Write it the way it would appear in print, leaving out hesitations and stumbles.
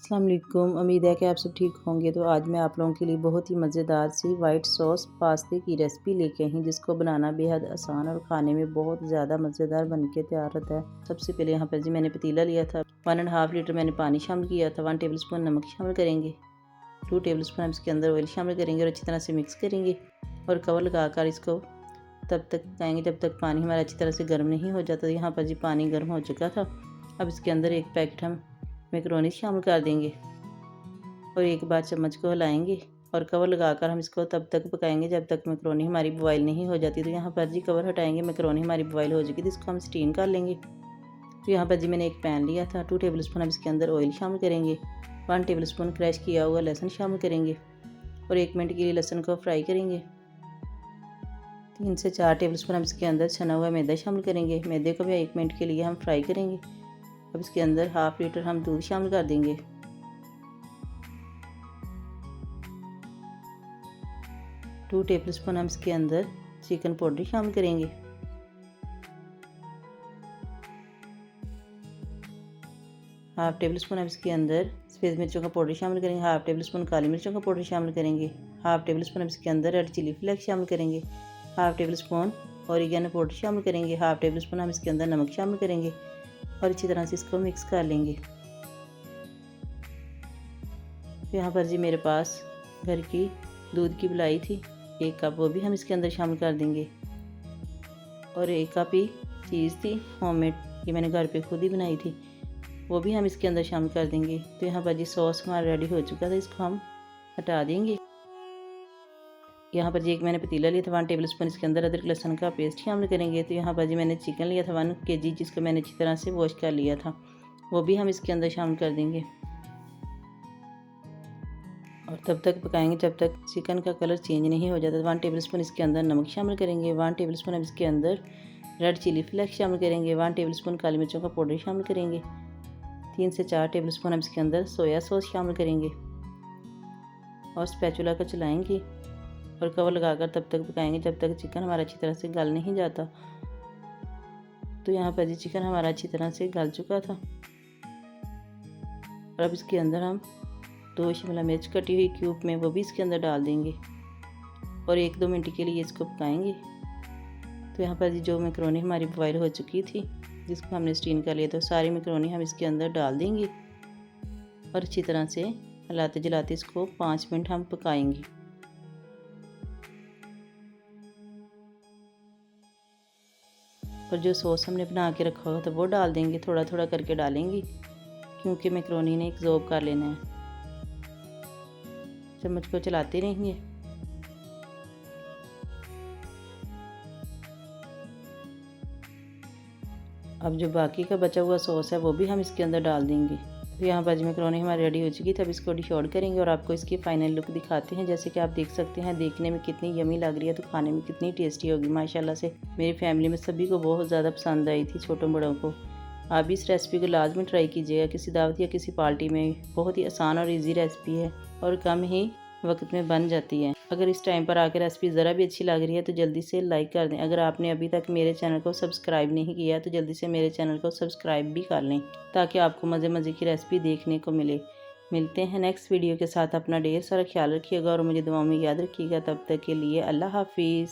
अस्सलाम वालेकुम। उम्मीद है कि आप सब ठीक होंगे। तो आज मैं आप लोगों के लिए बहुत ही मज़ेदार सी वाइट सॉस पास्ते की रेसिपी लेके आई हूँ, जिसको बनाना बेहद आसान और खाने में बहुत ज़्यादा मज़ेदार बन के तैयार होता है। सबसे पहले यहाँ पर जी मैंने पतीला लिया था, 1.5 लीटर मैंने पानी शामिल किया था। 1 टेबल स्पून नमक शामिल करेंगे, 2 टेबल स्पून हम इसके अंदर ऑयल शामिल करेंगे और अच्छी तरह से मिक्स करेंगे और कवर लगा कर इसको तब तक पकाएंगे जब तक पानी हमारा अच्छी तरह से गर्म नहीं हो जाता। यहाँ पर जी पानी गर्म हो चुका था। अब इसके अंदर एक पैकेट हम मैकरोनी शामिल कर देंगे और एक बार चम्मच को हिलाएंगे और कवर लगाकर हम इसको तब तक पकाएंगे जब तक मैकरोनी हमारी बॉयल नहीं हो जाती। तो यहाँ पर जी कवर हटाएंगे, मैकरोनी हमारी बॉयल हो जाएगी तो इसको हम स्टीम कर लेंगे। तो यहाँ पर जी मैंने एक पैन लिया था, 2 टेबल स्पून हम इसके अंदर ऑयल शामिल करेंगे, 1 टेबल स्पून क्रश किया हुआ लहसुन शामिल करेंगे और 1 मिनट के लिए लहसुन को फ्राई करेंगे। 3 से 4 टेबल स्पून हम इसके अंदर छना हुआ मैदा शामिल करेंगे, मैदे को भी 1 मिनट के लिए हम फ्राई करेंगे। अब इसके अंदर 1/2 लीटर हम दूध शामिल कर देंगे, 2 टेबल स्पून हम इसके अंदर चिकन पाउडर शामिल करेंगे, 1/2 टेबल स्पून हम इसके अंदर सफ़ेद मिर्चों का पाउडर शामिल करेंगे, 1/2 टेबल स्पून काली मिर्चों का पाउडर शामिल करेंगे, 1/2 टेबल स्पून हम इसके अंदर रेड चिली फ्लेक्स शामिल करेंगे, 1/2 टेबल स्पून ऑरिगेनो पाउडर शामिल करेंगे, 1/2 टेबल स्पून हम इसके अंदर नमक शामिल करेंगे और अच्छी तरह से इसको मिक्स कर लेंगे। तो यहाँ पर जी मेरे पास घर की दूध की मलाई थी 1 कप, वो भी हम इसके अंदर शामिल कर देंगे और 1 कप ही चीज़ थी होममेड, ये मैंने घर पे खुद ही बनाई थी, वो भी हम इसके अंदर शामिल कर देंगे। तो यहाँ पर जी सॉस हमारा रेडी हो चुका था, इसको हम हटा देंगे। यहाँ पर जी एक मैंने पतीला लिया था, 1 टेबल स्पून इसके अंदर अदरक लहसुन का पेस्ट शामिल करेंगे। तो यहाँ पर जी मैंने चिकन लिया था 1 kg, जिसको मैंने अच्छी तरह से वॉश कर लिया था, वो भी हम इसके अंदर शामिल कर देंगे और तब तक पकाएंगे जब तक चिकन का कलर चेंज नहीं हो जाता। 1 टेबल स्पून इसके अंदर नमक शामिल करेंगे, 1 टेबल स्पून हम इसके अंदर रेड चिली फ्लेक्स शामिल करेंगे, 1 टेबल स्पून काली मिर्चों का पाउडर शामिल करेंगे, 3 से 4 टेबल स्पून हम इसके अंदर सोया सॉस शामिल करेंगे और स्पैचुला को चलाएंगे और कवर लगाकर तब तक पकाएंगे जब तक चिकन हमारा अच्छी तरह से गल नहीं जाता। तो यहाँ पर जी चिकन हमारा अच्छी तरह से गल चुका था और अब इसके अंदर हम 2 शिमला मिर्च कटी हुई क्यूब में, वो भी इसके अंदर डाल देंगे और 1-2 मिनट के लिए इसको पकाएंगे। तो यहाँ पर जी जो मैकरोनी हमारी बॉयल हो चुकी थी, जिसको हमने स्टीम कर लिया, तो सारी मैकरोनी हम इसके अंदर डाल देंगे और अच्छी तरह से हिलाते जलाते इसको 5 मिनट हम पकाएंगे। और जो सॉस हमने बना के रखा हुआ था वो डाल देंगे, थोड़ा थोड़ा करके डालेंगे क्योंकि मैकरोनी ने एब्जॉर्ब कर लेना है। चम्मच को चलाते रहेंगे। अब जो बाकी का बचा हुआ सॉस है वो भी हम इसके अंदर डाल देंगे। तो यहाँ पर मैकरोनी हमारी रेडी हो चुकी थी, अब इसको डिश आउट करेंगे और आपको इसकी फाइनल लुक दिखाते हैं। जैसे कि आप देख सकते हैं देखने में कितनी यमी लग रही है, तो खाने में कितनी टेस्टी होगी माशाल्लाह से। मेरी फैमिली में सभी को बहुत ज़्यादा पसंद आई थी, छोटों बड़ों को। आप भी इस रेसिपी को लाजमी ट्राई कीजिएगा किसी दावत या किसी पार्टी में। बहुत ही आसान और ईजी रेसिपी है और कम ही वक्त में बन जाती है। अगर इस टाइम पर आकर रेसिपी ज़रा भी अच्छी लग रही है तो जल्दी से लाइक कर दें। अगर आपने अभी तक मेरे चैनल को सब्सक्राइब नहीं किया तो जल्दी से मेरे चैनल को सब्सक्राइब भी कर लें, ताकि आपको मज़े मज़े की रेसिपी देखने को मिले। मिलते हैं नेक्स्ट वीडियो के साथ। अपना ढेर सारा ख्याल रखिएगा और मुझे दुआओं में याद रखिएगा। तब तक के लिए अल्लाह हाफिज़।